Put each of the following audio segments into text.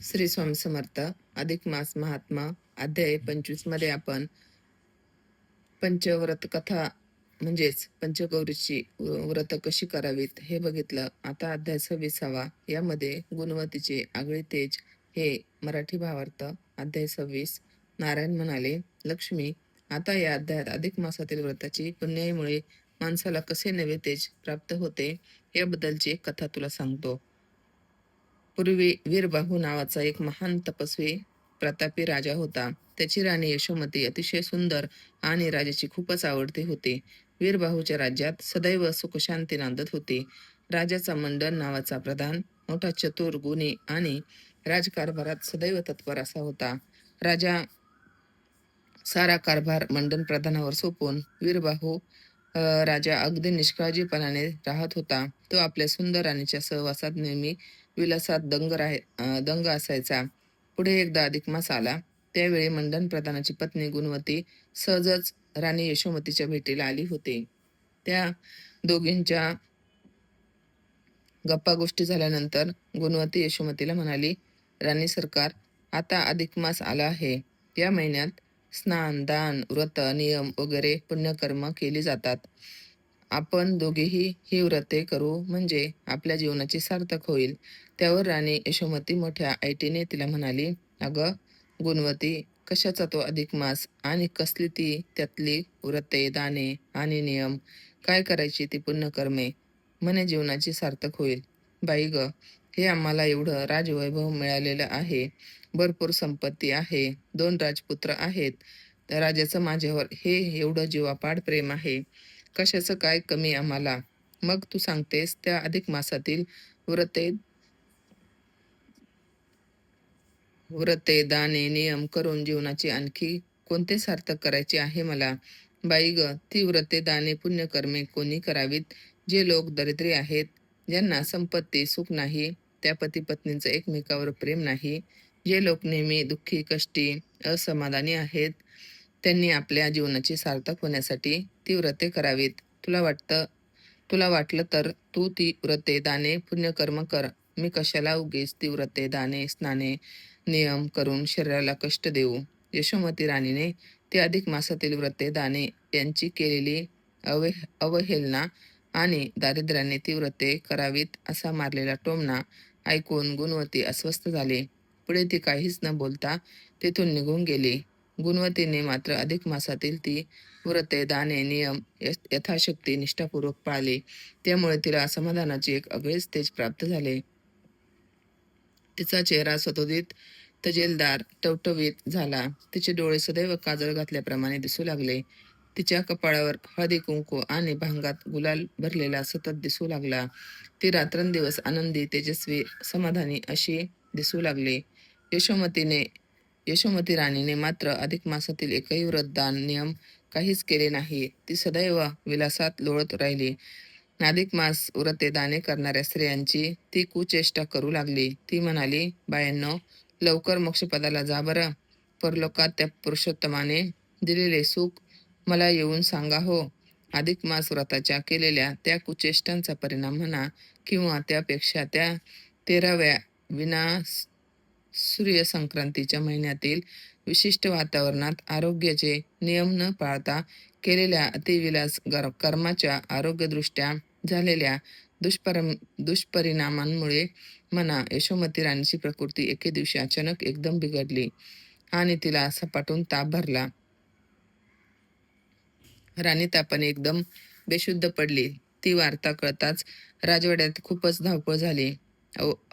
श्री स्वामी समर्थ. अधिक मास महात्मा अध्याय 25 मध्ये आपण पंचव्रत कथा म्हणजेच पंचगौरीची व्रत कशी करावीत हे बघितलं. आता अध्याय 26. यामध्ये गुणवतीचे आगळे तेज हे मराठी भावार्थ. अध्याय 26. नारायण म्हणाले, लक्ष्मी, आता या अध्यायात अधिक मासातील व्रताची पुण्याईमुळे माणसाला कसे नवे तेज प्राप्त होते याबद्दलची एक कथा तुला सांगतो. पूर्वी वीरबाहू नावाचा एक महान तपस्वी प्रतापी राजा होता. त्याची राणी यशोमती अतिशय सुंदर आणि राजाची खूपच आवडती होती. वीरबाहूच्या राज्यात सदैव सुखशांती नांदत होती. राजाचा मंडन नावाचा प्रधान मोठा चतुर, गुणी आणि राजकारभारात सदैव तत्पर असा होता. राजा सारा कारभार मंडन प्रधानावर सोपवून वीरबाहू राजा अगदी निष्काळजीपणाने राहत होता. तो आपल्या सुंदर राणीच्या सहवासात नेहमी विलासात दंग असायचा. पुढे एकदा अधिक मास आला. त्यावेळी मंडन प्रधानाची पत्नी गुणवती सहजच राणी यशोमतीच्या भेटीला आली होती. त्या दोघींच्या गप्पा गोष्टी झाल्यानंतर गुणवती यशोमतीला म्हणाली, राणी सरकार, आता अधिक मास आला आहे. या महिन्यात स्नान, दान, व्रत, नियम वगैरे पुण्यकर्म केली जातात. आपण दोघेही ही व्रते करू म्हणजे आपल्या जीवनाची सार्थक होईल. त्यावर राणी यशोमती मोठ्या ऐटीने तिला म्हणाली, अगं गुणवती, कशाचा तो अधिक मास आणि कसली ती त्यातली व्रते, दाने आणि नियम? काय करायची ती पुण्यकर्मे? म्हणे जीवनाची सार्थक होईल. बाई ग, हे आम्हाला एवढं राजवैभव मिळालेलं आहे, भरपूर संपत्ती आहे, 2 राजपुत्र आहेत, त्या राजाचं माझ्यावर हे एवढं जीवापाड प्रेम आहे, कशाचं काय कमी आम्हाला? मग तू सांगतेस त्या अधिक मासातील व्रते व्रते, दाने, नियम करून जीवनाची आणखी कोणते सार्थक करायचे आहे मला? बाई ग, ती व्रते, दाने, पुण्यकर्मे कोणी करावीत? जे लोक दरिद्री आहेत, ज्यांना संपत्ती, सुख नाही, त्या पती पत्नींचं एकमेकावर प्रेम नाही, जे लोक नेहमी दुःखी, कष्टी, असमाधानी आहेत, त्यांनी आपल्या जीवनाची सार्थक होण्यासाठी ती व्रते करावीत. तुला वाटलं तर तू ती व्रते, दाने, पुण्यकर्म कर. मी कशाला उगीच ती व्रते, दाने, स्नाने, नियम करून शरीराला कष्ट देऊ? यशोमती राणीने ती अधिक मासातील व्रते, दाने यांची केलेली अवहेलना आणि दारिद्र्याने ती व्रते करावीत असा मारलेला टोमणा ऐकून गुणवती अस्वस्थ झाली. पुढे ती काहीच न बोलता तेथून निघून गेली. गुणवतीने मात्र अधिक मासातील ती व्रते, दाने, नियम यथाशक्ती निष्ठापूर्वक पाळली. त्यामुळे तिला समाधानाची एक आगळेच तेज प्राप्त झाले. तिचा चेहरा सदोदित, तजेलदार, टवटवीत झाला. तिचे डोळे सदैव काजळ घातल्याप्रमाणे दिसू लागले. तिच्या कपाळावर हळदी कुंकू आणि भांगात गुलाल भरलेला सतत दिसू लागला. ती रात्रंदिवस आनंदी, तेजस्वी, समाधानी अशी दिसू लागली. यशोमती राणीने मात्र अधिक मासातील एकही व्रत, दान, नियम काहीच केले नाही. ती सदैव विलासात लोळत राहिली. अधिक मास व्रते, दाने करणाऱ्या स्त्रियांची ती कुचेष्टा करू लागली. ती म्हणाली, बायांनो, लवकर मोक्षपदाला जा बरं. परलोकात त्या पुरुषोत्तमाने दिलेले सुख मला येऊन सांगा हो. अधिक मास व्रताच्या केलेल्या त्या कुचेष्टांचा परिणाम म्हणा किंवा त्यापेक्षा त्या 13व्या सूर्यसंक्रांतीच्या महिन्यातील विशिष्ट वातावरणात आरोग्याचे नियम न पाळता केलेल्या अतिविलास कर्माच्या आरोग्यदृष्ट्या झालेल्या दुष्परिणामांमुळे म्हणा, यशोमती राणीची प्रकृती एके दिवशी अचानक एकदम बिघडली आणि तिला सपाटून ताप भरला. राणी तापाने एकदम बेशुद्ध पडली. ती वार्ता कळताच राजवाड्यात खूपच धावपळ झाली.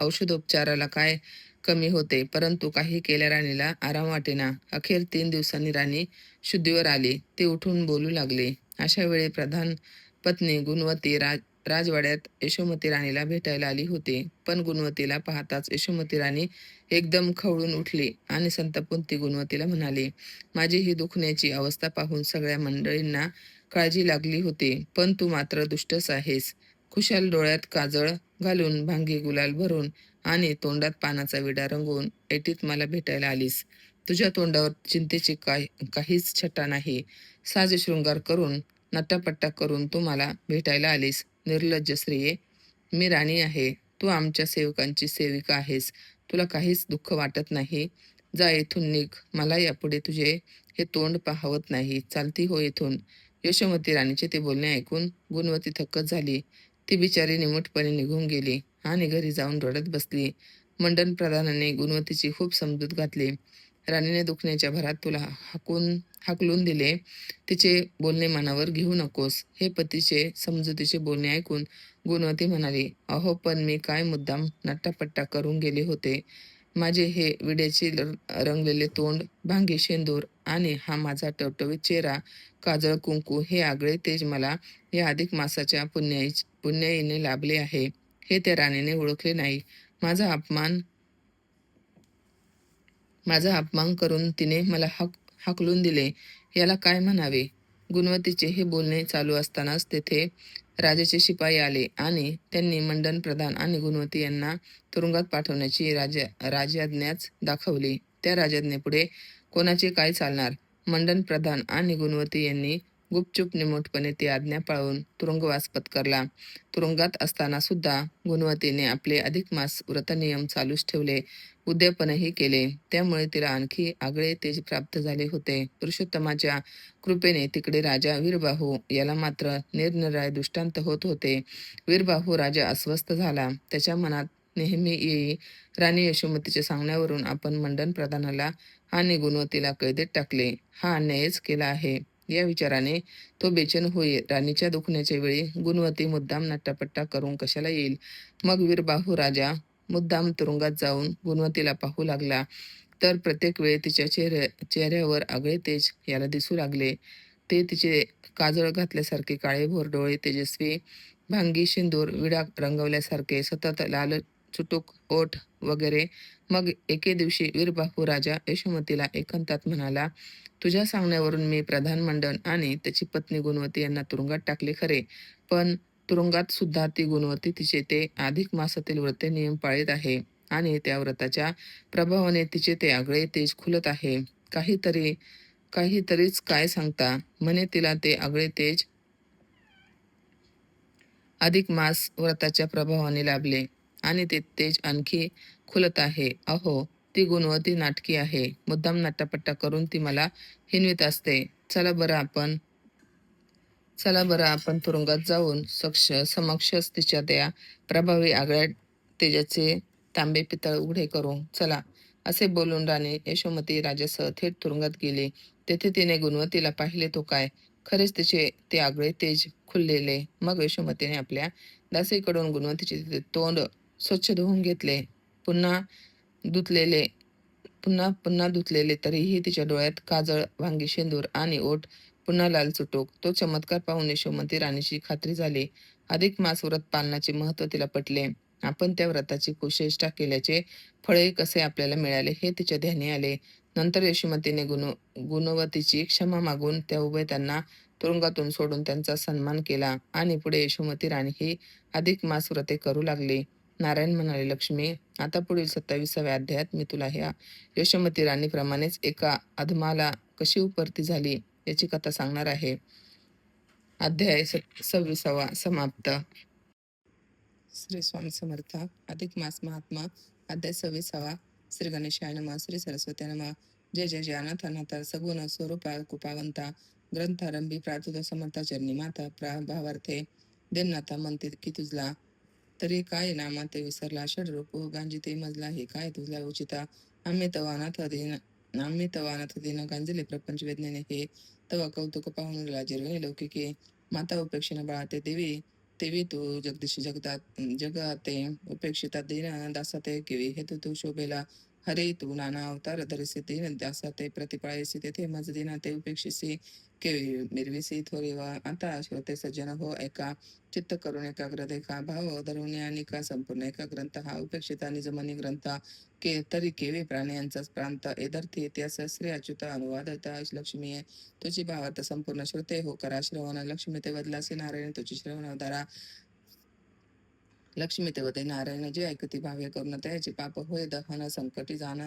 औषधोपचाराला काय कमी होते, परंतु काही केल्या राणीला आराम वाटेना. अखेर 3 दिवसांनी राणी शुद्धीवर आली. ती उठून बोलू लागली. अशा वेळी प्रधान पत्नी गुणवती राजवाड्यात यशोमती राणीला भेटायला आली होती. पण गुणवतीला पाहताच यशोमती राणी एकदम खवळून उठली आणि संतापून ती गुणवतीला म्हणाली, माझी ही दुखण्याची अवस्था पाहून सगळ्या मंडळींना काळजी लागली होती, पण तू मात्र दुष्टच आहेस. खुशाल डोळ्यात काजळ घालून, भांगी गुलाल भरून आणि तोंडात पानाचा विडा रंगवून ऐटीत मला भेटायला आलीस. तुझ्या तोंडावर चिंतेची काहीच छटा नाही. साज शृंगार करून, नटापट्टा करून तू मला भेटायला आलीस. निर्लज्ज स्त्रिये, मी राणी आहे, तू आमच्या सेवकांची सेविका आहेस. तुला काहीच दुःख वाटत नाही. जा येथून निघ. मला यापुढे तुझे हे तोंड पाहवत नाही. चालती हो येथून." यशोमती राणीचे ते बोलणे ऐकून गुणवती थक्कच झाली. ती बिचारी निमूटपणे निघून गेली आणि घरी जाऊन रडत बसली. मंडन प्रधानाने गुणवतीची खूप समजूत घातली. राणीने दुखण्याच्या भरात तुला हाकलून दिले. तिचे बोलणे मनावर घेऊ नकोस. हे पतीचे समजुतीचे बोलणे ऐकून गुणवती म्हणाली, "अहो, पण मी काय मुद्दाम नट्टापट्टा करून गेले होते. माझे हे विड्याचे रंगलेले तोंड, भांगी शेंदूर आणि हा माझा टवटवीत चेहरा, काजळ कुंकू हे आगळे तेज मला या अधिक मासाच्या पुण्याईने लाभले आहे. हे त्या राणीने ओळखले नाही. माझा अपमान माझा अपमान करून तिने मला हाकलून दिले. याला काय म्हणावे?" गुणवतीचे हे बोलणे चालू असतानाच तेथे राजाचे शिपाई आले आणि त्यांनी मंडन प्रधान आणि गुणवती यांना तुरुंगात पाठवण्याची राजाज्ञाच दाखवली. त्या राजाज्ञेपुढे कोणाचे काय चालणार? मंडन प्रधान आणि गुणवती यांनी गुपचूप निमूटपणे ती आज्ञा पाळून तुरुंगवास पत्करला. तुरुंगात असताना सुद्धा गुणवतीने आपले अधिक मास व्रतनियम चालूच ठेवले. उद्यापनही केले. त्यामुळे तिला आणखी आगळे तेज प्राप्त झाले होते. पुरुषोत्तमाच्या कृपेने तिकडे राजा वीरबाहू याला मात्र निरनिराळे दृष्टांत होत होते. वीरबाहू राजा अस्वस्थ झाला. त्याच्या मनात नेहमी येई राणी यशोमतीच्या सांगण्यावरून आपण मंडन प्रधानाला आणि गुणवतीला कैदेत टाकले. हा अन्यायच केला आहे. या विचाराने तो बेचैन होई. राणीच्या दुखण्याच्या वेळी गुणवती मुद्दाम नट्टापट्टा करून कशाला येईल? मग वीरबाहू राजा मुद्दाम तुरुंगात जाऊन गुणवतीला पाहू लागला तर प्रत्येक वेळी तिच्या चेहऱ्यावर आगळे तेज याला दिसू लागले. ते तिचे काजळ घातल्यासारखे काळेभोर डोळे, तेजस्वी भांगी शेंदूर, विडा रंगवल्यासारखे सतत लाल चुटूक ओठ वगैरे. मग एके दिवशी वीरबाहू राजा यशोमतीला एकांतात म्हणाला, "तुझ्या सांगण्यावरून मी प्रधान मंडन आणि त्याची पत्नी गुणवती यांना तुरुंगात टाकले खरे, पण तुरुंगात सुद्धा ती गुणवती तिचे ते अधिक मासातील व्रते नियम पाळीत आहे आणि त्या व्रताच्या प्रभावाने तिचे ते आगळे तेज खुलत आहे. काहीतरीच काय सांगता? म्हणे तिला ते आगळे तेज अधिक मास व्रताच्या प्रभावाने लाभले आणि ते तेज आणखी खुलत आहे. अहो, ती गुणवती नाटकी आहे. मुद्दाम नट्टापट्टा करून ती मला हिणवीत असते. चला बरं आपण तुरुंगात जाऊन समक्षच तिच्या त्या प्रभावी आगळ्या तेजाचे तांबे पितळ उघडे करू. चला." असे बोलून राणी यशोमती राजासह थेट तुरुंगात गेली. तेथे तिने गुणवतीला पाहिले तो काय, खरेच तिचे ते आगळे तेज खुललेले. मग यशोमतीने आपल्या दासीकडून गुणवतीचे ते तोंड स्वच्छ धुवून घेतले. पुन्हा धुतलेले पुन्हा पुन्हा धुतलेले तरीही तिच्या डोळ्यात काजळ, भांगी शेंदूर आणि ओठ पुन्हा लाल चुटूक. तो चमत्कार पाहून यशोमती राणीची खात्री झाली. अधिक मास व्रत पालनाचे महत्त्व तिला पटले. आपण त्या व्रताची कुचेष्टा केल्याचे फळही कसे आपल्याला मिळाले हे तिच्या ध्यानी आले. नंतर यशोमतीने गुणवतीची क्षमा मागून त्या उभय त्यांना तुरुंगातून सोडून त्यांचा सन्मान केला आणि पुढे यशोमती राणी ही अधिक मास व्रते करू लागली. नारायण म्हणाले, "लक्ष्मी, आता पुढील 27व्या अध्यायात मी तुला ह्या यशोमती राणीप्रमाणेच एका अधमाला कशी उपरती झाली याची कथा सांगणार आहे." अध्याय 26वा समाप्त. श्री स्वामी समर्थ. अधिक मास महात्मा. अध्याय 26वा. श्री गणेशाय नमः. श्री सरस्वती नमः. जय जय जय अनाथ अनाथ सगुण स्वरूपा कृपावंता ग्रंथारंभी प्रार्थित समर्था चरणी माता भावार्थे देवनाथा म्हणते की तुझला तरी काय नामा ते विसरला षडरूप गांजी ते मजला हे काय तुझला उचिता आम्ही तवा अनाथ दिन गांजले प्रपंच वेदनेने हे तवा कौतुक पाहून जिरवणे लौकिके माता उपेक्षेने बाळाते देवी तेवी तू जगदीश जगाते उपेक्षिता दीन दासाते किवी हेतु तू शोभेला हरे तू नाना अवतार धरिसी दीन दासाते प्रतिपाळीसी तेथे मज दीना ते उपेक्षिसी केवी मिरविसी थोरी वा आता श्रोते सज्जन हो ऐका चित्त करून एकाग्र देखा भाव धरून आणि का संपूर्ण एका ग्रंथ हा उपेक्षिता निजमनी ग्रंथ तरी केवी प्राण्यांचाच प्रांत एदर्थी इतिहास श्री अच्युत अनुवादता लक्ष्मी तुझी भावार्थ संपूर्ण श्रोते हो करा श्रवण लक्ष्मी ते बदलासी नारायण तुझी श्रवण अवतारा लक्ष्मी ते वदे नारायण जे ऐकती भावे करून त्याचे पाप होय दहन संकटी जाण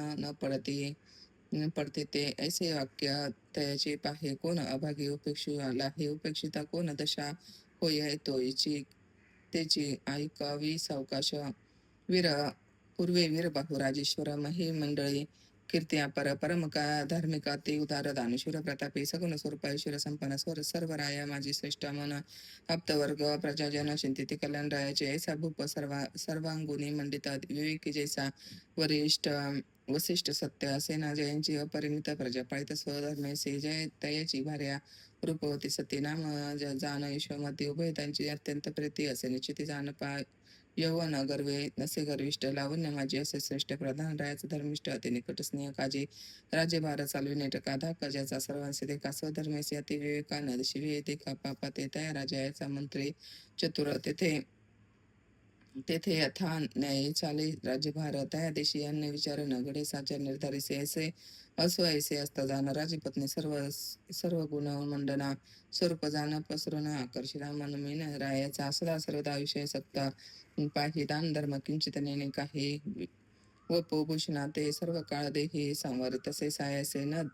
न पडते ते ऐसे वाक्य त्याचे पाहे कोण अभागी उपेक्षुला हे उपेक्षिता कोण दशा होय तोयची त्याची ऐकावी सावकाश वीर पूर्वे वीरबाहू राजेश्वर महिमंडळी कीर्ती अपर परमका धार्मिका ते उदार दानशूर प्रतापी सगुण स्वरूप ऐश्वर संपन्न सर्व राया माझी श्रेष्ठ मन आप्तवर्ग प्रजाजन चिंतित कल्याण रायाचे ऐसा भूप सर्वांगुणी मंडित विवेकी जैसा वरिष्ठ वसिष्ठ सत्य सेना जयांची अपरिमित प्रजापाळित स्वधर्मे से जय तयाची भार्या रूपवती सती नाम जान यशोमती उभय त्यांची अत्यंत प्रीती असे निश्चिती जाण यौवन गर्वे नसे गर्विष्ठ लावण्य माझे असे श्रेष्ठ प्रधान रायाचे धर्मिष्ठ अति निकट स्नेह काजी राज्यभार चालविणे टका धाका ज्याचा सर्वांचे देखा स्वधर्मेसे अति विवेकानंद शिवे देखा पापा ते त्या राजाचा मंत्री चतुर तेथे तेथे यथा न्यायी चाले राज्यभार त्या देशी अन्न विचार न घडे साच्या निर्धारिसे ऐसे असो ऐसे असता जाण राजपत्नी सर्व सर्व गुण मंडना स्वरूप जाण पसरून आकर्षिला मनमीन रायाचा सदा सर्वदा विषय सत्ता पाही दान धर्म किंचित नेणे काही व पोभूषणा ते सर्व काळ देही संवर तसे सायासे न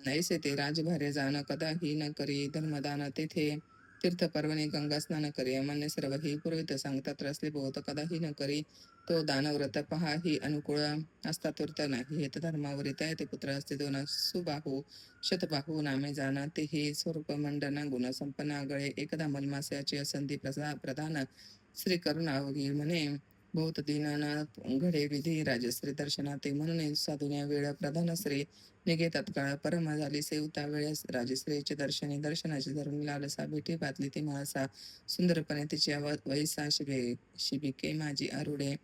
ऐसे ते राजभार्य जाण कदाही न करी धर्मदान तेथे तीर्थ पर्वणी गंगा स्नान करी अमान्य सर्व ही पुरोहित सांगतात रसले बहुत कदाही न करी तो दानव्रत पहा ही अनुकूळ असता तुर्त नाही हेत धर्मावरी ते पुत्र असते दोन सुबाहू शतबाहू नामे जाणा ते ही स्वरूप मंडना गुण संपन्न आगळे एकदा मलमास्याची असंधी प्रधान श्री करुणावगी म्हणे बहुत दीनाना घडे विधी राजश्री दर्शनाते म्हणून साधुन्या वेळ प्रधान श्री निघे तत्काळ परम झाली सेवता वेळेस राजश्रीचे दर्शनाची धरून लालसा भेटी बातली ती माळसा सुंदरपणे तिची वैसा शिबिके माझी आरुडे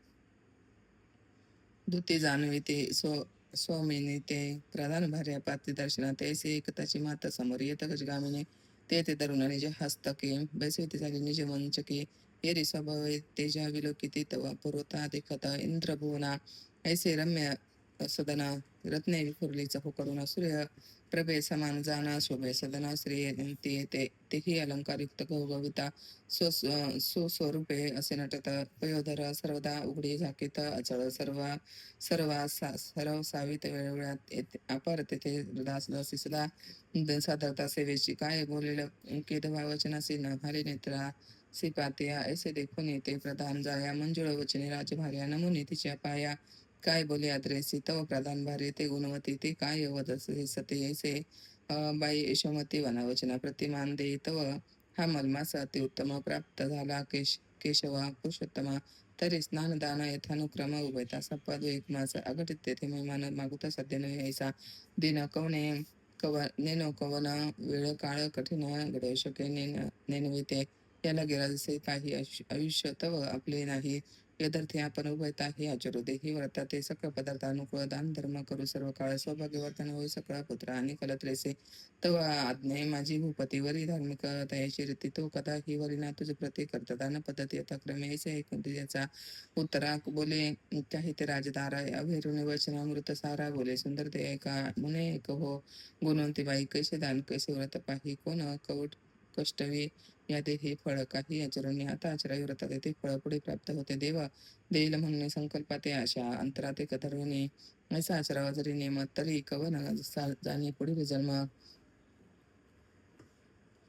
धुती जाणविते स्वामिनी ते प्रधान भार्या पात्री दर्शनात ऐसे एकताची माता समोर येत गजगामिने ते धरून निज हस्तके बैसविती झाली निज वंचके एरी स्वभाव तेजा विलोकिती तवा पुरोता देखत इंद्रभुवना ऐसे रम्य सदना रत्ने विखुरलीचा करून सूर्य प्रभे समान जाना शोभे सदना श्री तेही अलंकारयुक्त गवगविता सुस्वरूपे असे नटत पयोधर सर्वदा उघडी झाकीत अचळ सर्व सावित वेळोवेळात अपार तेथे दासी सुद्धा सादरता सेवेची काय बोलेलं केदवा वचनासी न भारी नेत्रा सिपातिया ऐसे देखून येते प्रधान जाया मंजुळ वचने राजभार्या नमुनी तिच्या पाया काय बोले आद्रेसी तव प्रधान भार्य ते गुणवती ते काय वदसे सते ऐसे बाई यशोमती वनावचना प्रतिमान दे तव हा मलमास अति उत्तम प्राप्त झाला केशवा पुरुषोत्तमा तरी स्नानदान यथानुक्रम उभयता सपद एक मास अघटित तेथे महिमान मागुता सध्य न यायचा दिन कवने नेनो कवन वेळ काळ कठीण घडवू शके नेनविते याला गेला जसे काही आयुष्य तव आपले नाही यदर्थी आपण उभयता हे आचरू ही व्रता ते सकळ पदार्थ अनुकूळ दान धर्म करू सर्व काळ सौभाग्य वर्तन होई सकळ पुत्र आणि कलत्रेसे तव आज्ञे माझी भूपती वरी धार्मिक तयाची रीती तो कदा ही वरी ना तुझे प्रती करता दान पद्धती यथाक्रमे ऐसे ऐकून याचा उत्तरा बोले काही ते राजदारा अभेरुणी वचनामृत सारा बोले सुंदर ते ऐका मुने एक हो गुणवंती बाई कैसे दान कैसे व्रत पाही कोण कवट कष्टवी या देही फळ काही आचरणी आता आचराई व्रतात येथे फळ पुढे प्राप्त होते देवा देईल म्हणणे संकल्पाते आशा अंतरात एक धर्वणी ऐसा आचरावा जरी नेमत तरी कवन जाणे पुढील जन्म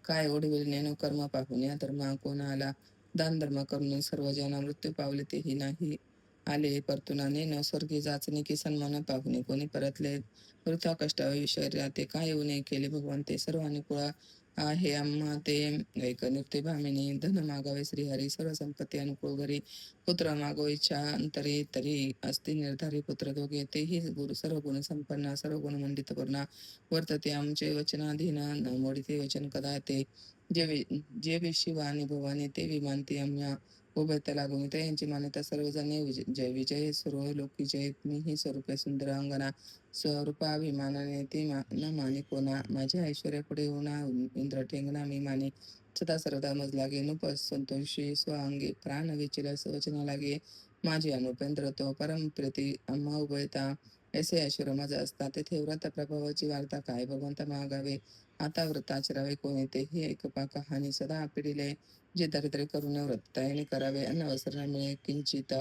काय ओढविल नेणू कर्म पाहून या धर्मा कोणाला दान धर्म करून सर्व जन मृत्यू पावले तेही नाही आले परतुना नेन स्वर्गी जाचणी की सन्मान पाहुणे कोणी परतले वृथा कष्टावी शरीरात ते काय उणे केले भगवंते सर्व अनुकूळ आहे आम्हा ते एक नित्य भामिनी धन मागावे श्रीहरी सर्व संपत्ती अनुकूळ घरी पुत्र मागो इच्छा अंतरी तरी असती निर्धारी पुत्र दोघे तेही गुरु सर्व गुण संपन्न सर्व गुण मंडित पूर्ण वर्तते आमचे वचनाधीन न मोडिते वचन कदा ते जे शिव आणि भवानी ते विमानते आम्हा उभयत लागून यांची मान्यता सर्वजणे जय विजय सर्व लोकी जय मी ही स्वरूपे सुंदर अंगना स्वरूपाभिमानाने ते न माने कोणा माझ्या ऐश्वर्या पुढे होणा इंद्र ठेंगणा मी माने सदा सर्वदा मज लागे नुप संतोषी स्वांगी प्राण विचिल वचना लागे माझे अनुपेंद्र तो परम प्रीती आम्हा उभयता ऐसे ऐश्वर माझा असता तेथे व्रत प्रभावाची वार्ता काय भगवंता मागावे आता व्रताचरावे कोणी तेही ऐकपा कहाणी सदा पिढीले जे दरिद्र करून व्रताने करावे अन्न वस्त्र मिळे किंचित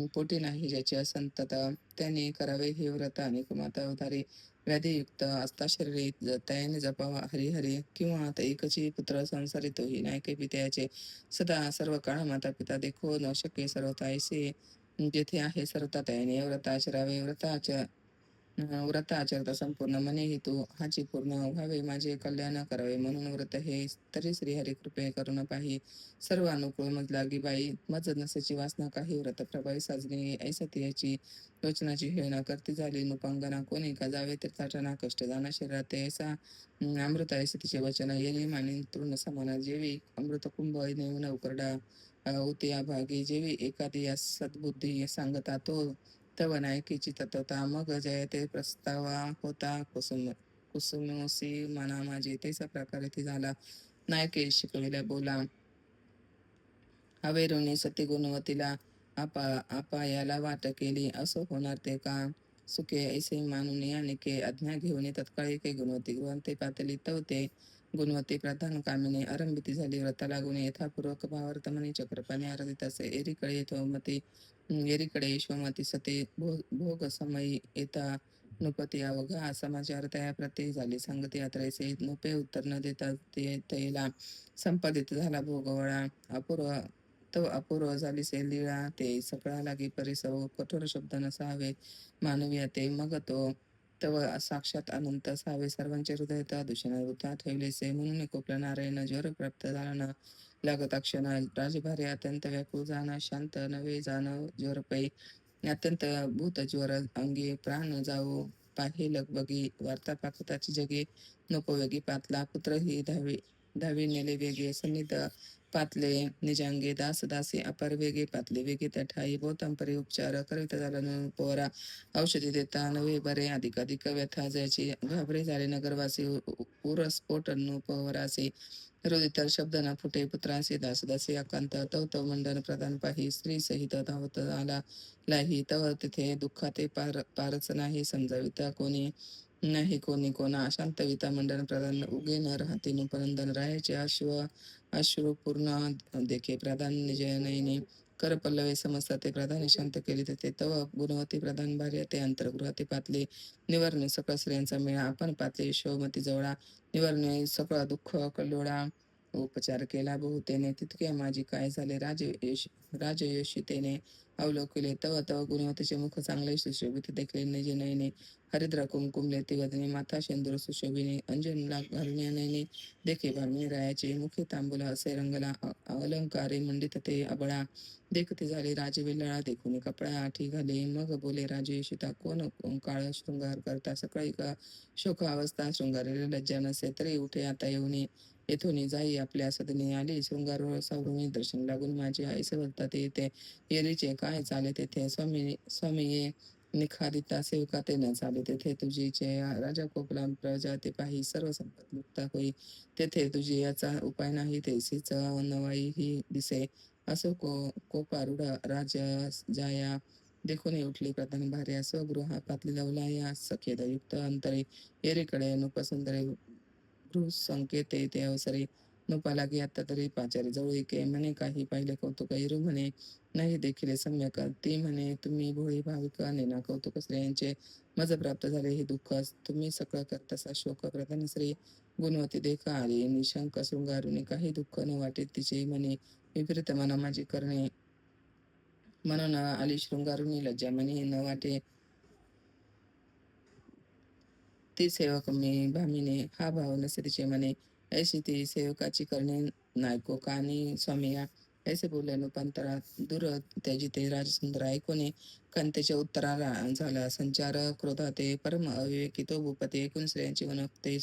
पोटी नाही ज्याची संतता त्याने करावे हे व्रत अनेक माता अवतारी व्याधीयुक्त असता शरीरी त्याने जपावा हरिहरी किंवा आता एकची पुत्र संसारित ही नायके पित्याचे सदा सर्व काळ माता पिता देखो न शके सर्वता ऐसे जेथे आहे सर्वथा व्रत आचरावे. व्रत आचरता संपूर्ण मने हेतू हाची पूर्ण व्हावे, माझे कल्याण करावे म्हणून व्रत हे. तरी श्रीहरी कृपे करून पाही सर्व अनुकूल मज लागी बाई, मज नसेची वासना काही व्रत प्रभावी साजणे ऐसा तियाची वचनाची हेळना करती झाली नुपांगना, कोणी का जावे तीर्थाटना कष्ट जाना शरीरात ऐसा अमृत ऐसे तिचे वचन येली मानी तृण समान जेवी अमृत कुंभ नेऊन उकरडा उतिया भागी जेवी एखादी या सद्बुद्धी सांगता तो तव नायकीची तत्वता मग जयते प्रस्तावा होता कुसुमोसी मना माझी तैसा प्रकारे ती झाला नायके शिकविल्या बोला हवेरुनी सती गुणवतीला अपायाला वाट केली असो होणार ते का सुखे ऐसे मानून यानिके आज्ञा घेऊन तत्काळ एके गुणवती गृहंते पातली तवते गुणवती प्रधान कामिनी आरंभिती झाली व्रता लागून यथापूर्वक भावार्थमनी चक्रपाणी आराधित असे एरीकडे यथोमती एरीकडे यशोमती सते भोग समयी येता नुपती अवघा समाचार तया प्रत्यय झाली संगती यात्रेचे नुपे उत्तर न देता ते तैला संपादित झाला भोगवळा अपूर्व तो अपूर्व झालीसे लीळा ते सगळा लागी परिसव कठोर शब्द नसावे मानवीय ते मग तो तव साक्षात अनंत सावे सर्वांचे हृदय त्या दूषण वृथा ठेवलेसे म्हणून कोपला नारायण ज्वर प्राप्त झाला ना लागता क्षण राजभारी अत्यंत व्याकुळ जाणं शांत नवे जाणं ज्वर पै अत्यंत भूत ज्वर अंगी प्राण जाऊ पाही लगबगी वार्ता पाकताची जगे नको वेगी पातला पुत्र ही धावी नेले वेगे सन्निध पातले निजांगे दास दासी अपर वेगे पातले वेगे त्या ठाई बहुतांपरी उपचार करीत झाला न पोरा औषधी देता नवे बरे अधिक व्यथा जायची घाबरे झाले नगरवासी उरस्फोट पोवरासे हृदय शब्द न फुटे पुत्रासे दास दासी अकांत तव तव मंडन प्रधान पाही स्त्री सहित धावत आला लाही तव तिथे दुःखाते पारच नाही समजाविता कोणी नाही कोणी कोणा अशांतविता मंडन प्रधान उगे न राहते नुपनंदन राहायचे अश्रुपूर्ण देखे प्रधान निजयनयनी कर पल्लवे समजता ते प्रधान शांत केले ते तव गुणवती प्रधान भार्य ते अंतर्गृहाती पातले निवारणे सकळ स्त्रियांचा मेळा आपण पातले यशोमती जवळा निवारणे सकळ दुःख कल्लोळा उपचार केला बहुतेने तितके माझी काय झाले राजयोषितेने अवलोकिले तव तव गुणवतीचे मुख चांगले सुशोभित देखले निजनयने हरिद्र कुमकुमले तिगदने माथा शेंदूर सुशोभिने अंजनला घालण्याने देखे भामिनी रायाचे मुखे तांबूल असे रंगला अलंकारे मंडित ते अबळा देखते झाले राजविल्लाळा देखून कपडा आठी घाले मग बोले राजे सीता कोण काळ शृंगार करता सकाळी का शोक अवस्था शृंगारेला लज्जा नसे तरी उठे आता येथून जाई आपल्या सदनी आली शृंगार सावरुणी दर्शन लागून माझी आई सवलता ते येते येरीचे काय चाले तेथे स्वामी ये निखादिता सेवका ते न चाले तेथे तुझीचे राजा कोपला प्रजा ते पाही सर्व संपत मुक्ता होई तेथे तुझी याचा उपाय नाही तेसीच नवाई ही दिसे असो कोपारूढ राज जाया देखून उठली प्रधान भार्या स्वगृहा पातली लवलाया सखेद युक्त अंतरे एरीकडे नुपसुंदरे संकेते ते अवसरे नुपा लागे आता तरी पाचारी जवळ एके म्हणे काही पाहिले कौतुक इरू म्हणे नाही देखील सम्यक ती म्हणे तुम्ही भोळी भाविक नेना कौतुक स्त्रियांचे मज प्राप्त झाले हे दुःख तुम्ही सकळ करतसा शोक प्रधान श्री गुणवती देखा आली निशंक शृंगारुनी काही दुःख न वाटे तिचे म्हणे विपरीत मना माझी करणे म्हणून आली शृंगारुनी लज्जा म्हणे न वाटे ती सेवक मी भामिने हा भाव नसे तिचे म्हणे ऐशी ती सेवकाची करणे नायको कानी स्वामिया ऐसे बोलले अनुपंतरा दूर त्याची ते राजसुंदर ऐकून कंतेच्या उत्तराला झाला संचार क्रोधाते परम अविवेकी तो भूपती ऐकून स्त्रियांची वनपते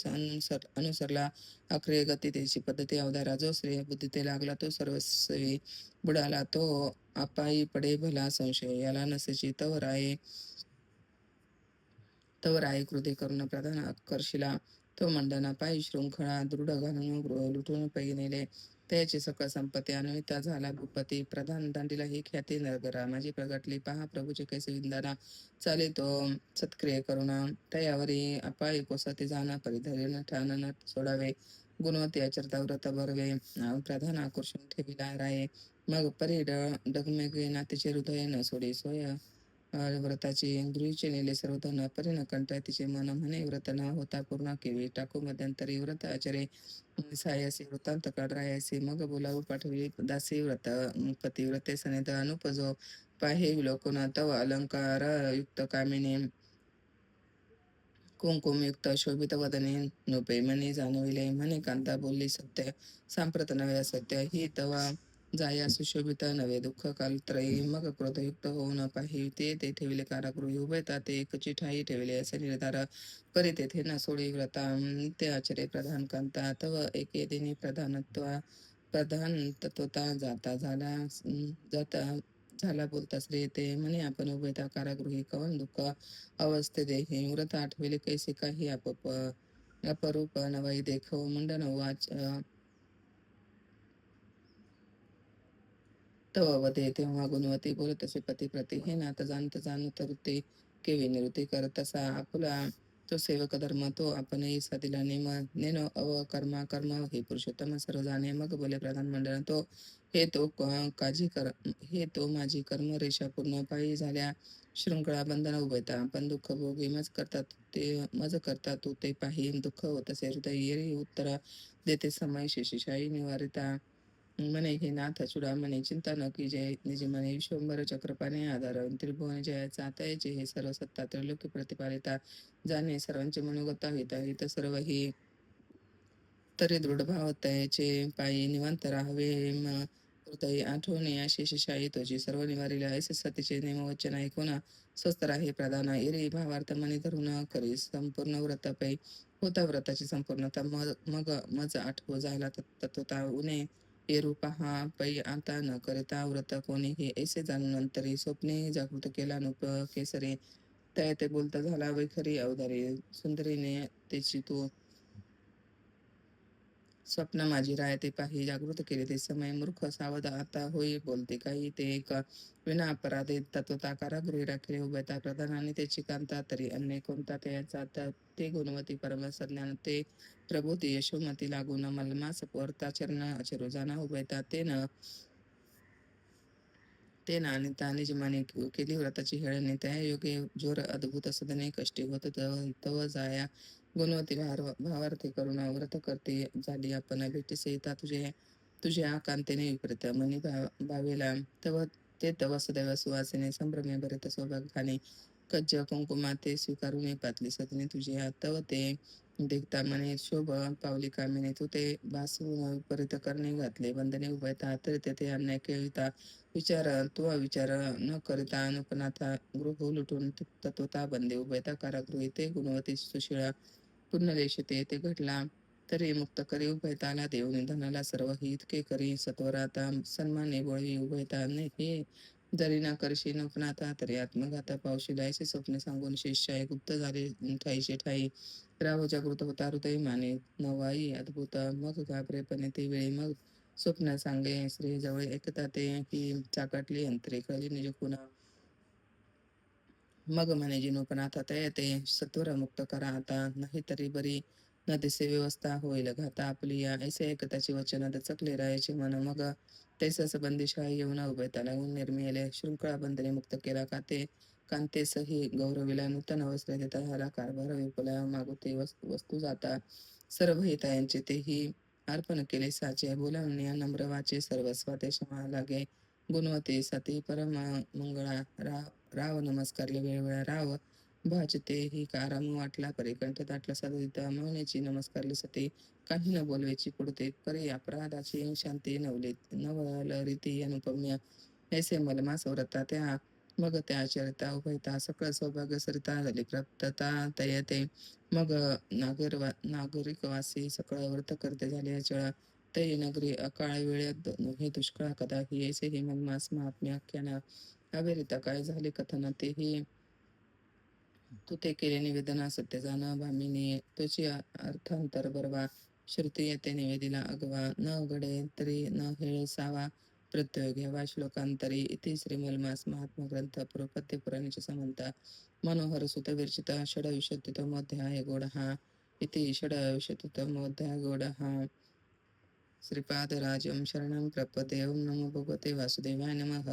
अनुसरला अक्रिय गती त्याची पद्धती अवधारा जो श्रेय बुद्धी ते लागला तो सर्वस्वी बुडाला तो अपायी पडे भला संशय याला नसेची तवर आई कृती करून प्रधान आकर्षिला तो मंडना पायी शृंखळा दृढ घालून गृह लुटून पै नेले त्याची सकळ संपत्ती अन्विता झाला भूपती प्रधान दांडीला ही ख्याती नगरा माझी प्रगटली पहा प्रभूचे कैसे विंदाना चाले तो सत्क्रिय करुणा तयावरी अपायी कोसती जाणं परिधरीन ठाण न सोडावे गुणवती आचरता व्रत बरवे प्रधान आकर्षून ठेविला राये मग परी डगमेगे नातीचे हृदय न सोडे सोय व्रताची गृहीचे नेले सर्वधन परिण कंटाळ तिचे मन म्हणे व्रत न होता पूर्ण केवी टाकू मध्यंतरी व्रत आचरे सायासी वृत्तांत काढ रायासी मग बोलावू पाठवी दासी व्रत पतिव्रते सनेत अनुपजो पाहे विलोकन तव अलंकारयुक्त कामिनी कुंकुमयुक्त शोभितवदने नृपैमणी जाणविले म्हणे कांता बोलली सत्य सांप्रत नव्हे असत्य ही तवा जाया सुशोभित नवे दुःख कालत्रयी मग क्रोधयुक्त होऊन पाहि ते ठेविले कारागृही उभयता ते एकची ठाई ठेविले असे निर्धार परी तेथे न सोडी व्रता नित्य आचरे प्रधान कांता तव एके दिनी प्रधान तत्वता जाता झाला बोलता श्री ते म्हणे आपण उभयता कारागृही कवन दुःख अवस्थे देही व्रत आठविले कैसे काही अपरूप नवाई देखो मुंडन वाच तव वदे तेव्हा गुणवती बोलत असे पती प्रती हे नात जाणत रुते केवी निवृत्ती करत असा आपुला तो सेवक धर्म तो आपणही साधिला नेनो कर्मा कर्म हे पुरुषोत्तम सर्व जाणे मग बोले प्रधान मंडळ तो हे तो काजी कर हे तो माझी कर्म रेषा पूर्ण पायी झाल्या शृंखळा बंधन उभयता पण दुःख भोगी मज करता तू ते पाही दुःख होत असे हृदय येरी उत्तर देते समय शेषशाही निवारिता म्हणे हे नाथ चूडामणी चिंता न की जय निज म्हणे विश्वंभर चक्रपाने आधार त्रिभुवन जयाचा तयाचे हे सर्व सत्ता त्रैलोक्य प्रतिपालिता जाणे सर्वांचे मनोगता हित सर्व ही तरी दृढ भाव तयाचे पायी निवांत राहावे हृदय आठवणे शेषशाही तुझी सर्व निवारिल्या ऐसे सतीचे नेमवचन ऐकून स्वस्त राही प्रधान एरी भावार्थ मनी धरून करी संपूर्ण व्रत पै होता व्रताची संपूर्णता मग मज आठव झाला तत्वता उणे पेरू पहा पै आता न करिता व्रत कोणी हे ऐसे जाणून नंतरी स्वप्ने जागृत केला नुप केसरी त्या ते बोलता झाला वैखरी अवधारी सुंदरीने त्याची तू स्वप्न माझी राय ते पाही जागृत केले ते समय मूर्ख सावध आता होई बोलते काही ते एक विना अपराधे तत्वता कारागृही राखले उभयता प्रधान आणि त्याची कांता तरी अन्य कोणता त्याचा ते गुणवती परमसज्ञान ते प्रभूती यशोमती लागून मलमास पोरता चरण अचरो जाना उभयता ते ना आणि ताने जिमाने केली व्रताची हेळणी त्या योगे जोर अद्भुत सदने कष्टी होत तव जाया गुणवती भावार्थी करुणा व्रत करते झाली आपण भेटी सहिता तुझ्या कांतेने विपरीत मनी भावेला तव सदैव सुवासिने संभ्रमे भरत सौभाग्याने कज्ज कुंकुमा ते स्वीकारून पातली सदने तुझे तव ते देखता मने शोभ पावली कामिने तू ते भासून विपरीत करणे घातले बंधने उभयता तरी तेथे अन्याय केविता तू विचार न करिता अनुपनाथा गृह लुटून तत्वता बंदे उभयता कारागृही ते गुणवती सुशिळा पुण्यलेशिते ते घडला तरी मुक्त करी उभयताला देव निधनाला सर्व ही इतके करी सत्वराता सन्माने बळी उभयता हे जरी ना करशी नपनाथा तरी आत्मघाता पावशीला असे स्वप्ने सांगून शिष्य गुप्त झाले ठाईशे ठाई राव जागृत होता हृदय माने नवाई अद्भुत मग घाबरेपणे ते वेळी मग स्वप्न सांगे श्री जवळ एकता ते की चाकाटली अंतरे कळली निज पुन्हा मग म्हणे जिनो पण आता ते येते सत्वर मुक्त करा आता नाही तरी बरी न दिसे व्यवस्था होईल घाता आपली या ऐसे एकताची वचन दचकले राहायचे मन मग तैसच बंदिशाही येऊन उभयता लागून निर्मिले शृंखळा बंधने मुक्त केला कांतेसही गौरविला नूतन वस्त्र देता हाला कारभार विपुला मागुते वस्तू जाता सर्व हितायांचे तेही अर्पण केले साचे बोलावणे नम्र वाचे सर्वस्वा ते क्षमा लागे गुणवते सती परम मंगळा राव नमस्कारले वेळोवेळा राव भाजते ही काराम वाटला परी कंठ दाटला सदिता मौनेची नमस्कारले सती काही न बोलवेची पुढते परी अपराधाची शांती नवल रीती अनुपम्य ऐसे मलमास व्रता त्या मग त्या चरिता उभयता सकळ सौभाग्य सरिता झाली प्राप्तता तयते मग नागरिकवासी सकळ व्रत करते झाले अचळ तै नगरी अकाळ वेळेत हे दुष्काळ कदाही ऐसे हे मलमास महात्म्य आख्याना अविरिता काय झाले कथन तेही तू ते केले निवेदना सत्य जाण भामिनी तुझी अर्थांतर बरवा श्रुती येते निवेदिला अगवा न घडे तरी न हेळ सावा प्रत्यय घ्यावा श्लोकांतरी इति श्रीमलमास महात्मा ग्रंथ पुरपत्य पुराणीचे समंता मनोहर सुत विरचित षडविशतमोध्याय गोड हा इति षडविशतमोध्याय गोड हा श्रीपादराजं शरणं प्रपदे ओं नमो भगवते वासुदेवाय नमः